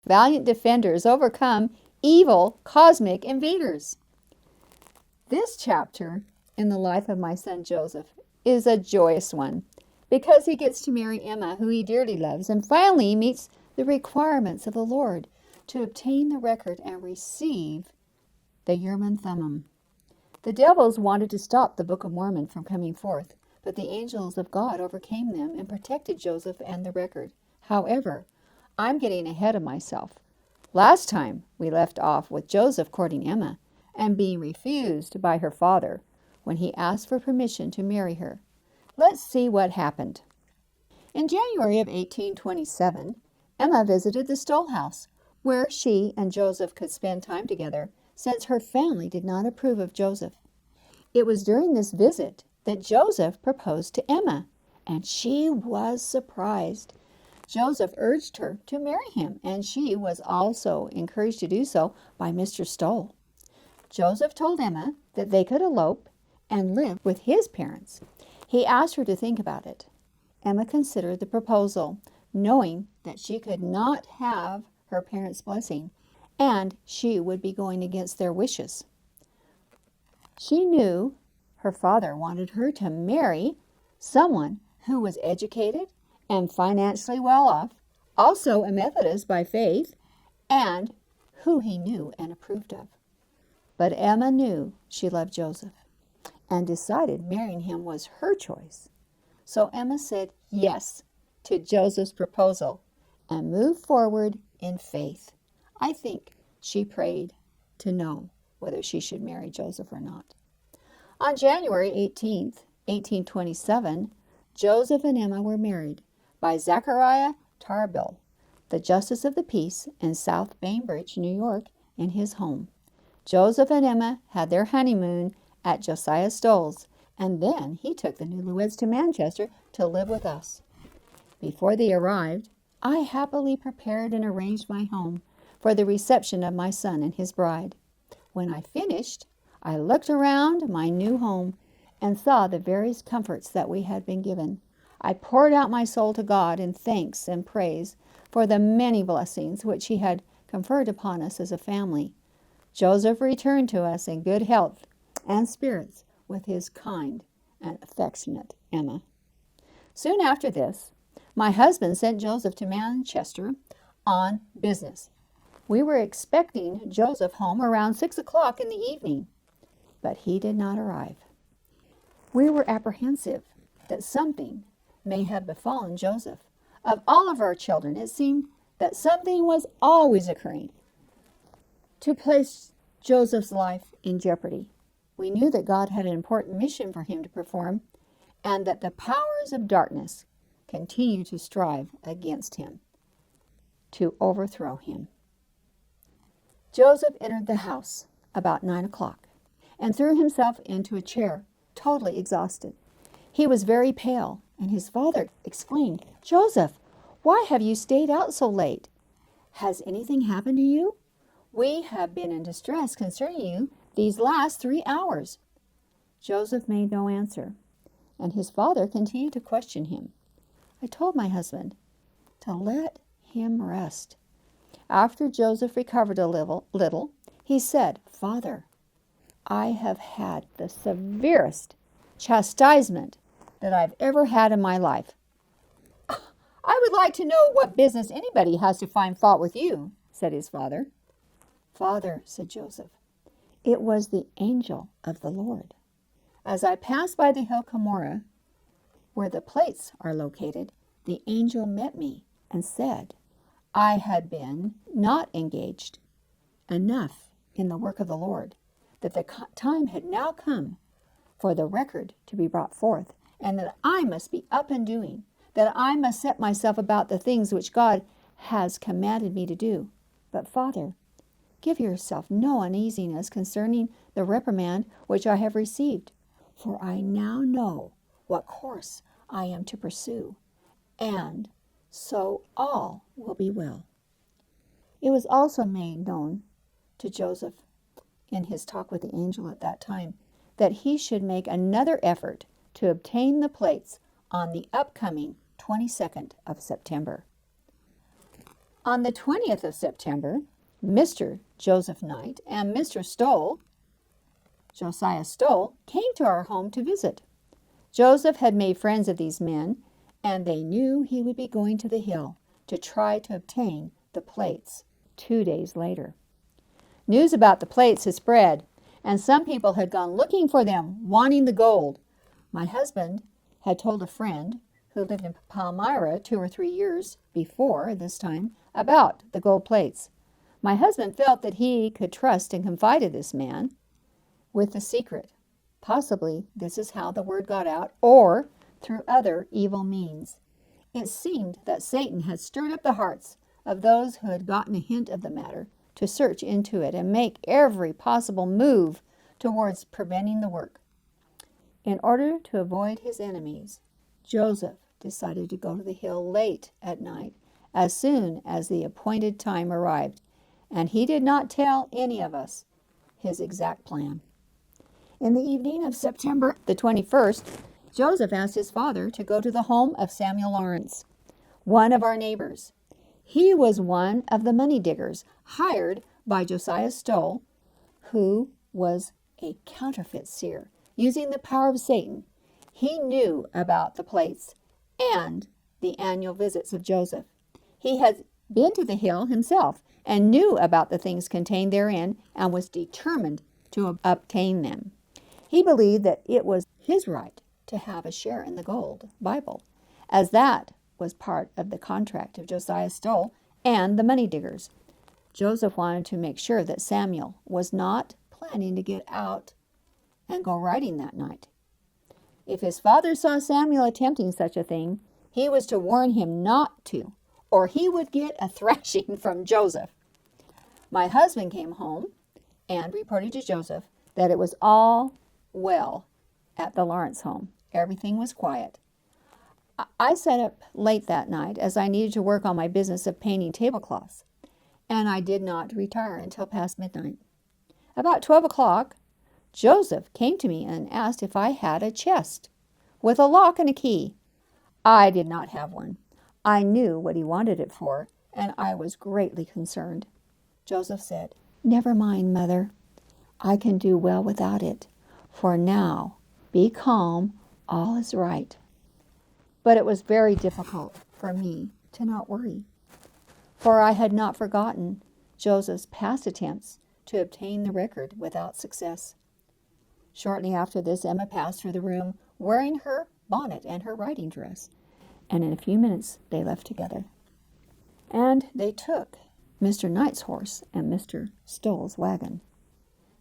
Valiant defenders overcome evil cosmic invaders. This chapter in the life of my son Joseph is a joyous one because he gets to marry Emma, who he dearly loves, and finally meets the requirements of the Lord to obtain the record and receive the Urim Thummim. The devils wanted to stop the Book of Mormon from coming forth, but the angels of God overcame them and protected Joseph and the record. However, I'm getting ahead of myself. Last time we left off with Joseph courting Emma and being refused by her father when he asked for permission to marry her. Let's see what happened. In January of 1827, Emma visited the Stoll house, where she and Joseph could spend time together, since her family did not approve of Joseph. It was during this visit that Joseph proposed to Emma, and she was surprised. Joseph urged her to marry him, and she was also encouraged to do so by Mr. Stoll. Joseph told Emma that they could elope and live with his parents. He asked her to think about it. Emma considered the proposal, knowing that she could not have her parents' blessing, and she would be going against their wishes. She knew her father wanted her to marry someone who was educated and financially well off, also a Methodist by faith, and who he knew and approved of. But Emma knew she loved Joseph and decided marrying him was her choice. So Emma said yes to Joseph's proposal and moved forward in faith. I think she prayed to know whether she should marry Joseph or not. On January 18th, 1827, Joseph and Emma were married by Zachariah Tarbill, the Justice of the Peace in South Bainbridge, New York, in his home. Joseph and Emma had their honeymoon at Josiah Stoll's, and then he took the newlyweds to Manchester to live with us. Before they arrived, I happily prepared and arranged my home for the reception of my son and his bride. When I finished, I looked around my new home and saw the various comforts that we had been given. I poured out my soul to God in thanks and praise for the many blessings which he had conferred upon us as a family. Joseph returned to us in good health and spirits with his kind and affectionate Emma. Soon after this, my husband sent Joseph to Manchester on business. We were expecting Joseph home around 6 o'clock in the evening, but he did not arrive. We were apprehensive that something may have befallen Joseph. Of all of our children, it seemed that something was always occurring to place Joseph's life in jeopardy. We knew that God had an important mission for him to perform, and that the powers of darkness continued to strive against him, to overthrow him. Joseph entered the house about 9 o'clock and threw himself into a chair, totally exhausted. He was very pale, and his father exclaimed, "Joseph, why have you stayed out so late? Has anything happened to you? We have been in distress concerning you these last 3 hours." Joseph made no answer, and his father continued to question him. I told my husband to let him rest. After Joseph recovered a little, he said, "Father, I have had the severest chastisement that I've ever had in my life." "I would like to know what business anybody has to find fault with you," said his father. "Father," said Joseph, "it was the angel of the Lord. As I passed by the hill Cumorah, where the plates are located, the angel met me and said I had been not engaged enough in the work of the Lord, that the time had now come for the record to be brought forth, and that I must be up and doing, that I must set myself about the things which God has commanded me to do. But, Father, give yourself no uneasiness concerning the reprimand which I have received, for I now know what course I am to pursue, and so all will be well." It was also made known to Joseph in his talk with the angel at that time that he should make another effort to obtain the plates on the upcoming 22nd of September. On the 20th of September, Mr. Joseph Knight and Mr. Stoll, Josiah Stoll, came to our home to visit. Joseph had made friends of these men, and they knew he would be going to the hill to try to obtain the plates 2 days later. News about the plates had spread, and some people had gone looking for them, wanting the gold. My husband had told a friend who lived in Palmyra 2 or 3 years before this time about the gold plates. My husband felt that he could trust and confide in this man with the secret. Possibly this is how the word got out, or through other evil means. It seemed that Satan had stirred up the hearts of those who had gotten a hint of the matter to search into it and make every possible move towards preventing the work. In order to avoid his enemies, Joseph decided to go to the hill late at night as soon as the appointed time arrived, and he did not tell any of us his exact plan. In the evening of September the 21st, Joseph asked his father to go to the home of Samuel Lawrence, one of our neighbors. He was one of the money diggers hired by Josiah Stoll, who was a counterfeit seer. Using the power of Satan, he knew about the plates and the annual visits of Joseph. He had been to the hill himself and knew about the things contained therein and was determined to obtain them. He believed that it was his right to have a share in the gold Bible, as that was part of the contract of Josiah Stoll and the money diggers. Joseph wanted to make sure that Samuel was not planning to get out and go riding that night. If his father saw Samuel attempting such a thing, he was to warn him not to, or he would get a thrashing from Joseph. My husband came home and reported to Joseph that it was all well at the Lawrence home. Everything was quiet. I sat up late that night as I needed to work on my business of painting tablecloths, and I did not retire until past midnight. About 12 o'clock, Joseph came to me and asked if I had a chest with a lock and a key. I did not have one. I knew what he wanted it for, and I was greatly concerned. Joseph said, "Never mind, Mother. I can do well without it. For now, be calm. All is right." But it was very difficult for me to not worry, for I had not forgotten Joseph's past attempts to obtain the record without success. Shortly after this, Emma passed through the room wearing her bonnet and her riding dress, and in a few minutes they left together. And they took Mr. Knight's horse and Mr. Stoll's wagon.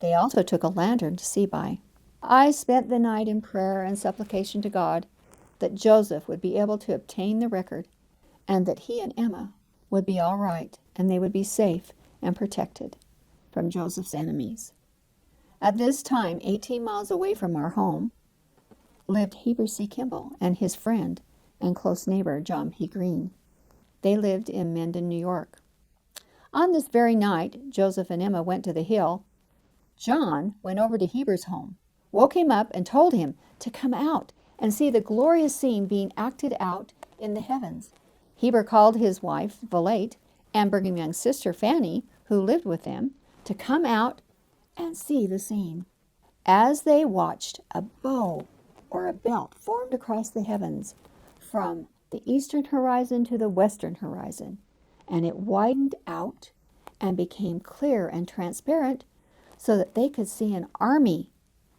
They also took a lantern to see by. I spent the night in prayer and supplication to God that Joseph would be able to obtain the record, and that he and Emma would be all right, and they would be safe and protected from Joseph's enemies. At this time, 18 miles away from our home, lived Heber C. Kimball and his friend and close neighbor, John P. Green. They lived in Mendon, New York. On this very night, Joseph and Emma went to the hill. John went over to Heber's home, woke him up, and told him to come out and see the glorious scene being acted out in the heavens. Heber called his wife, Valiant, and Brigham Young's sister, Fanny, who lived with them, to come out and see the scene. As they watched, a bow or a belt formed across the heavens from the eastern horizon to the western horizon, and it widened out and became clear and transparent so that they could see an army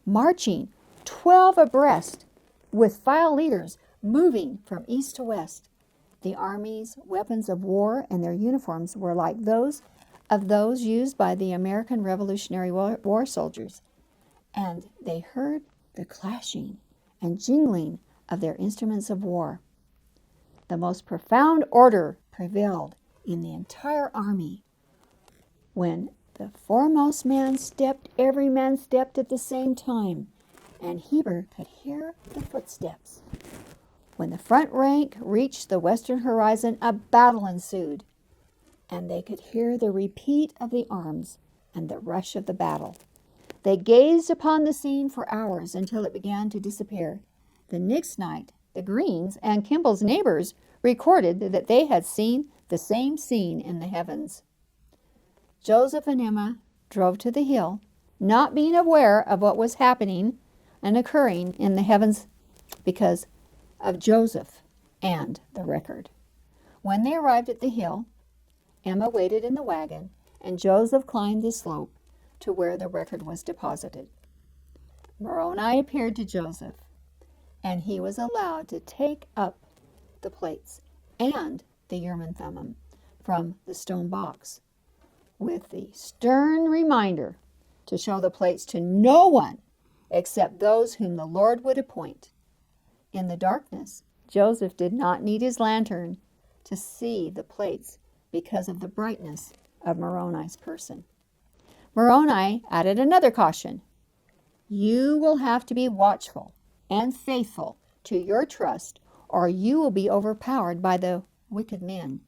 marching 12 abreast with file leaders moving from east to west. The army's weapons of war and their uniforms were like those used by the American Revolutionary War soldiers, and they heard the clashing and jingling of their instruments of war. The most profound order prevailed in the entire army. When the foremost man stepped, every man stepped at the same time, and Heber could hear the footsteps. When the front rank reached the western horizon, a battle ensued, and they could hear the repeat of the arms and the rush of the battle. They gazed upon the scene for hours until it began to disappear. The next night, the Greens and Kimball's neighbors recorded that they had seen the same scene in the heavens. Joseph and Emma drove to the hill, not being aware of what was happening and occurring in the heavens because of Joseph and the record. When they arrived at the hill, Emma waited in the wagon, and Joseph climbed the slope to where the record was deposited. Moroni appeared to Joseph, and he was allowed to take up the plates and the Urim and Thummim from the stone box, with the stern reminder to show the plates to no one except those whom the Lord would appoint. In the darkness, Joseph did not need his lantern to see the plates because of the brightness of Moroni's person. Moroni added another caution. You will have to be watchful and faithful to your trust, or you will be overpowered by the wicked men,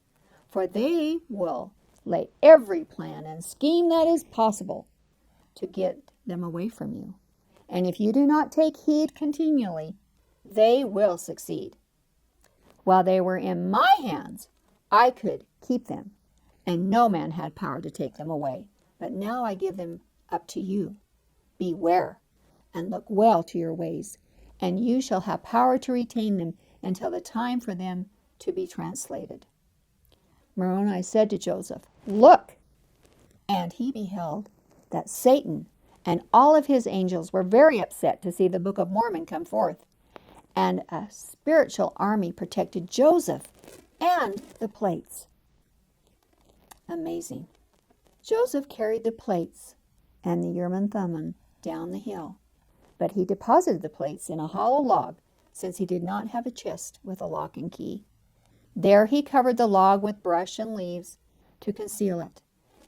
for they will lay every plan and scheme that is possible to get them away from you. And if you do not take heed continually, they will succeed. While they were in my hands, I could keep them, and no man had power to take them away. But now I give them up to you. Beware, and look well to your ways, and you shall have power to retain them until the time for them to be translated. Moroni said to Joseph, Look! And he beheld that Satan and all of his angels were very upset to see the Book of Mormon come forth, and a spiritual army protected Joseph and the plates. Amazing. Joseph carried the plates and the Urim and Thummim down the hill, but he deposited the plates in a hollow log, since he did not have a chest with a lock and key. There he covered the log with brush and leaves to conceal it,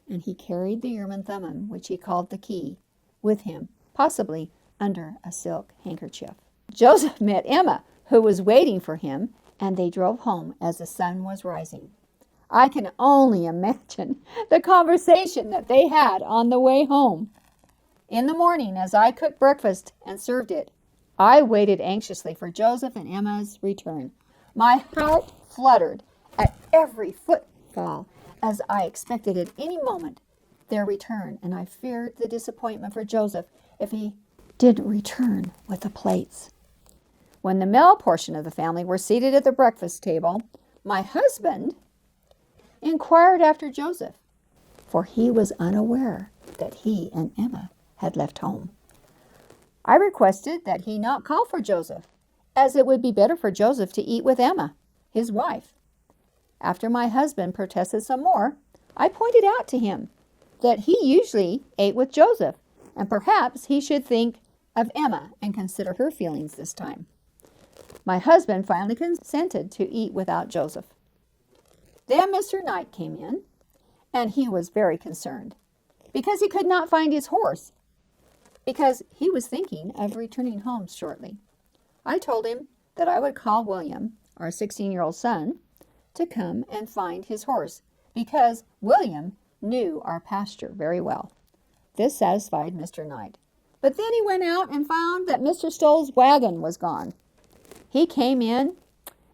and he carried the Urim and Thummim, which he called the key, with him, possibly under a silk handkerchief. Joseph met Emma, who was waiting for him, and they drove home as the sun was rising. I can only imagine the conversation that they had on the way home. In the morning, as I cooked breakfast and served it, I waited anxiously for Joseph and Emma's return. My heart fluttered at every footfall as I expected at any moment their return, and I feared the disappointment for Joseph if he didn't return with the plates. When the male portion of the family were seated at the breakfast table, my husband inquired after Joseph, for he was unaware that he and Emma had left home. I requested that he not call for Joseph, as it would be better for Joseph to eat with Emma, his wife. After my husband protested some more, I pointed out to him that he usually ate with Joseph, and perhaps he should think of Emma and consider her feelings this time. My husband finally consented to eat without Joseph. Then Mr. Knight came in, and he was very concerned because he could not find his horse, because he was thinking of returning home shortly. I told him that I would call William, our 16-year-old son, to come and find his horse, because William knew our pasture very well. This satisfied Mr. Knight. But then he went out and found that Mr. Stoll's wagon was gone. He came in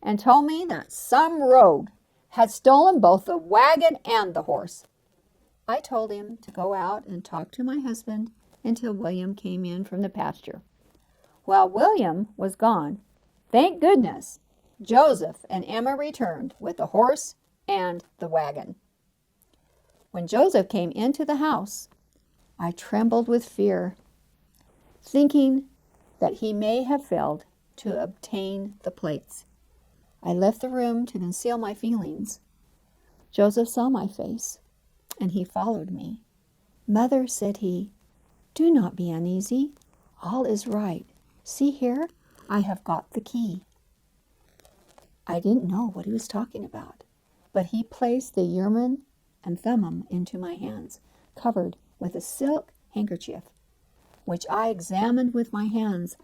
and told me that some rogue had stolen both the wagon and the horse. I told him to go out and talk to my husband until William came in from the pasture. While William was gone, thank goodness, Joseph and Emma returned with the horse and the wagon. When Joseph came into the house, I trembled with fear, thinking that he may have failed to obtain the plates. I left the room to conceal my feelings. Joseph saw my face, and he followed me. Mother, said he, do not be uneasy. All is right. See here, I have got the key. I didn't know what he was talking about, but he placed the Urim and Thummim into my hands, covered with a silk handkerchief, which I examined with my hands.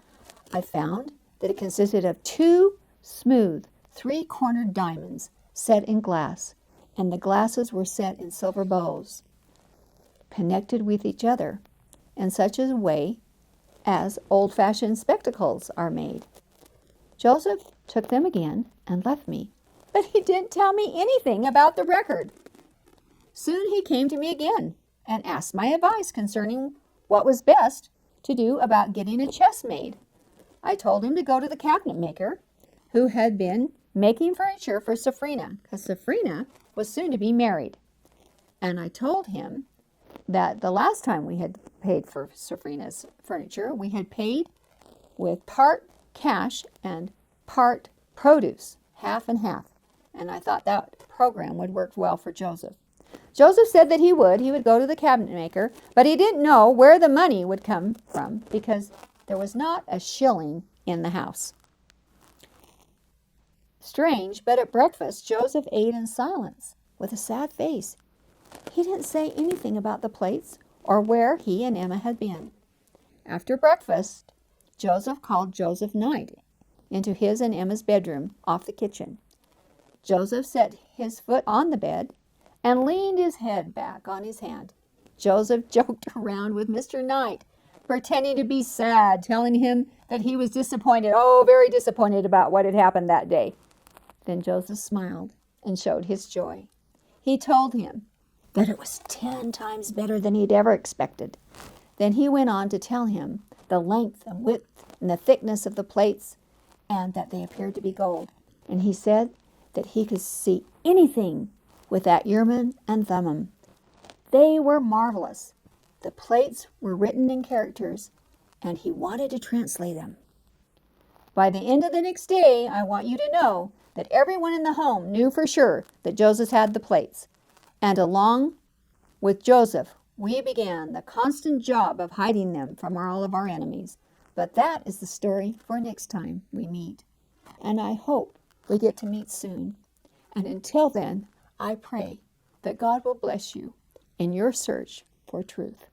I found that it consisted of 2 smooth, 3-cornered diamonds set in glass, and the glasses were set in silver bowls, connected with each other in such a way as old-fashioned spectacles are made. Joseph took them again and left me, but but he didn't tell me anything about the record. Soon he came to me again and asked my advice concerning what was best to do about getting a chest made. I told him to go to the cabinet maker who had been making furniture for Safrina, because Safrina was soon to be married. And I told him that the last time we had paid for Safrina's furniture, we had paid with part cash and part produce, half and half. And I thought that program would work well for Joseph. Joseph said that he would go to the cabinet maker, but he didn't know where the money would come from because there was not a shilling in the house. Strange, but at breakfast, Joseph ate in silence with a sad face. He didn't say anything about the plates or where he and Emma had been. After breakfast, Joseph called Joseph Knight into his and Emma's bedroom off the kitchen. Joseph set his foot on the bed and leaned his head back on his hand. Joseph joked around with Mr. Knight, pretending to be sad, telling him that he was disappointed, very disappointed about what had happened that day. Then Joseph smiled and showed his joy. He told him that it was 10 times better than he'd ever expected. Then he went on to tell him the length and width and the thickness of the plates, and that they appeared to be gold. And he said that he could see anything with that Urim and Thummim. They were marvelous. The plates were written in characters, and he wanted to translate them. By the end of the next day, I want you to know that everyone in the home knew for sure that Joseph had the plates. And along with Joseph, we began the constant job of hiding them from all of our enemies. But that is the story for next time we meet. And I hope we get to meet soon. And until then, I pray that God will bless you in your search for truth.